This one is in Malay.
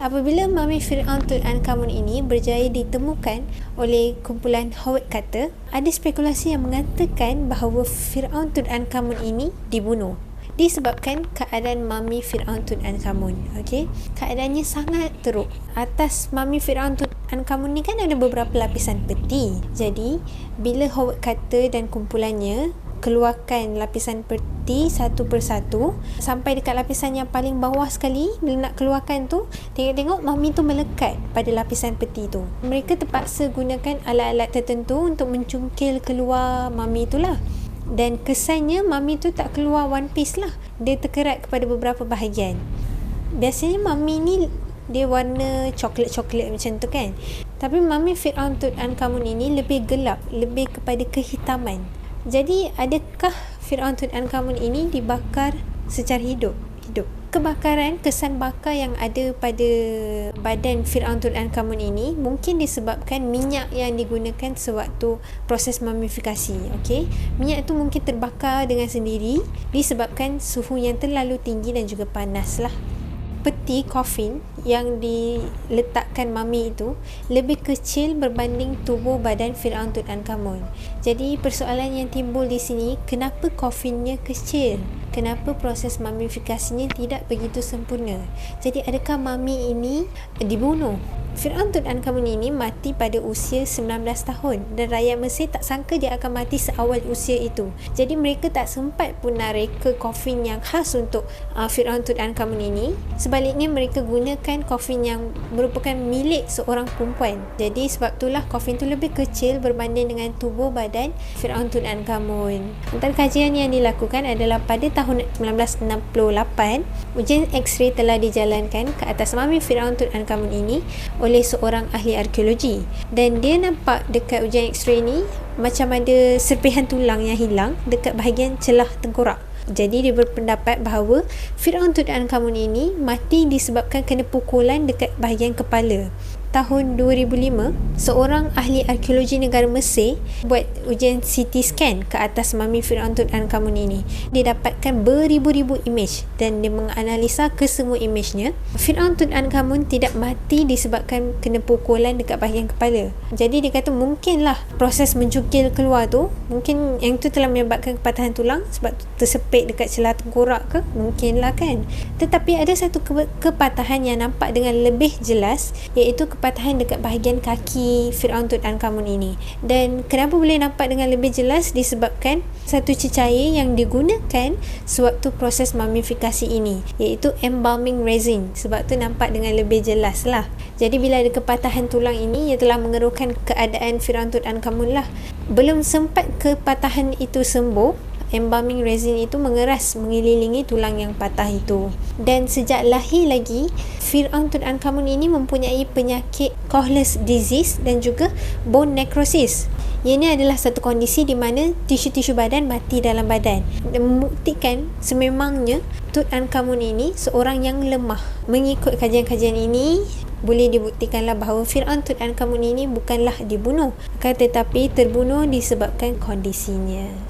Apabila mami Fir'aun Tutankhamun ini berjaya ditemukan oleh kumpulan Howard Carter, ada spekulasi yang mengatakan bahawa Fir'aun Tutankhamun ini dibunuh disebabkan keadaan mami Fir'aun Tutankhamun. Okey, keadaannya sangat teruk. Atas mami Fir'aun Tutankhamun ni kan ada beberapa lapisan peti. Jadi bila Howard Carter dan kumpulannya keluarkan lapisan peti satu persatu sampai dekat lapisan yang paling bawah sekali, bila nak keluarkan tu, tengok mami tu melekat pada lapisan peti tu. Mereka terpaksa gunakan alat-alat tertentu untuk mencungkil keluar mami tu lah. Dan kesannya mami tu tak keluar one piece lah, dia terkerat kepada beberapa bahagian. Biasanya mami ni dia warna coklat-coklat macam tu kan, tapi mami Fir'aun Tutankhamun ini lebih gelap, lebih kepada kehitaman. Jadi adakah Fir'aun Tutankhamun ini dibakar secara hidup? Kebakaran, kesan bakar yang ada pada badan Fir'aun Tutankhamun ini mungkin disebabkan minyak yang digunakan sewaktu proses mumifikasi. Okey, minyak itu mungkin terbakar dengan sendiri disebabkan suhu yang terlalu tinggi dan juga panas lah. Peti coffin yang diletakkan mami itu lebih kecil berbanding tubuh badan Fir'aun Tutankhamun. Jadi persoalan yang timbul di sini, kenapa cofinnya kecil? Kenapa proses mumifikasinya tidak begitu sempurna? Jadi adakah mami ini dibunuh? Fir'aun Tutankhamun ini mati pada usia 19 tahun dan rakyat Mesir tak sangka dia akan mati seawal usia itu. Jadi mereka tak sempat pun nak reka coffin yang khas untuk Fir'aun Tutankhamun ini. Sebaliknya mereka gunakan coffin yang merupakan milik seorang perempuan. Jadi sebab itulah coffin tu lebih kecil berbanding dengan tubuh badan Fir'aun Tutankhamun. Antara kajian yang dilakukan adalah pada tahun 1968, ujian X-ray telah dijalankan ke atas mami Fir'aun Tutankhamun ini oleh seorang ahli arkeologi, dan dia nampak dekat ujian X-ray ni macam ada serpihan tulang yang hilang dekat bahagian celah tengkorak. Jadi dia berpendapat bahawa Fir'aun Tutankhamun ini mati disebabkan kena pukulan dekat bahagian kepala. Tahun 2005, seorang ahli arkeologi negara Mesir buat ujian CT scan ke atas mami Fir'aun Tutankhamun ini. Dia dapatkan beribu-ribu imej dan dia menganalisa kesemua imejnya. Fir'aun Tutankhamun tidak mati disebabkan kena pukulan dekat bahagian kepala. Jadi dia kata mungkinlah proses mencungkil keluar tu, mungkin yang tu telah menyebabkan kepatahan tulang sebab tersepit dekat celah tengkorak ke, mungkinlah kan. Tetapi ada satu kepatahan yang nampak dengan lebih jelas, iaitu kepatahan dekat bahagian kaki Fir'aun Tutankhamun ini. Dan kenapa boleh nampak dengan lebih jelas? Disebabkan satu cecair yang digunakan sewaktu proses mumifikasi ini, iaitu embalming resin. Sebab tu nampak dengan lebih jelas lah. Jadi bila ada kepatahan tulang ini, ia telah mengerukan keadaan Fir'aun Tutankhamun lah. Belum sempat kepatahan itu sembuh, embalming resin itu mengeras mengelilingi tulang yang patah itu. Dan sejak lahir lagi, Fir'aun Tutankhamun ini mempunyai penyakit Cochlear disease dan juga bone necrosis. Ini adalah satu kondisi di mana tisu-tisu badan mati dalam badan, dan membuktikan sememangnya Tutankhamun ini seorang yang lemah. Mengikut kajian-kajian ini, boleh dibuktikanlah bahawa Fir'aun Tutankhamun ini bukanlah dibunuh, akan tetapi terbunuh disebabkan kondisinya.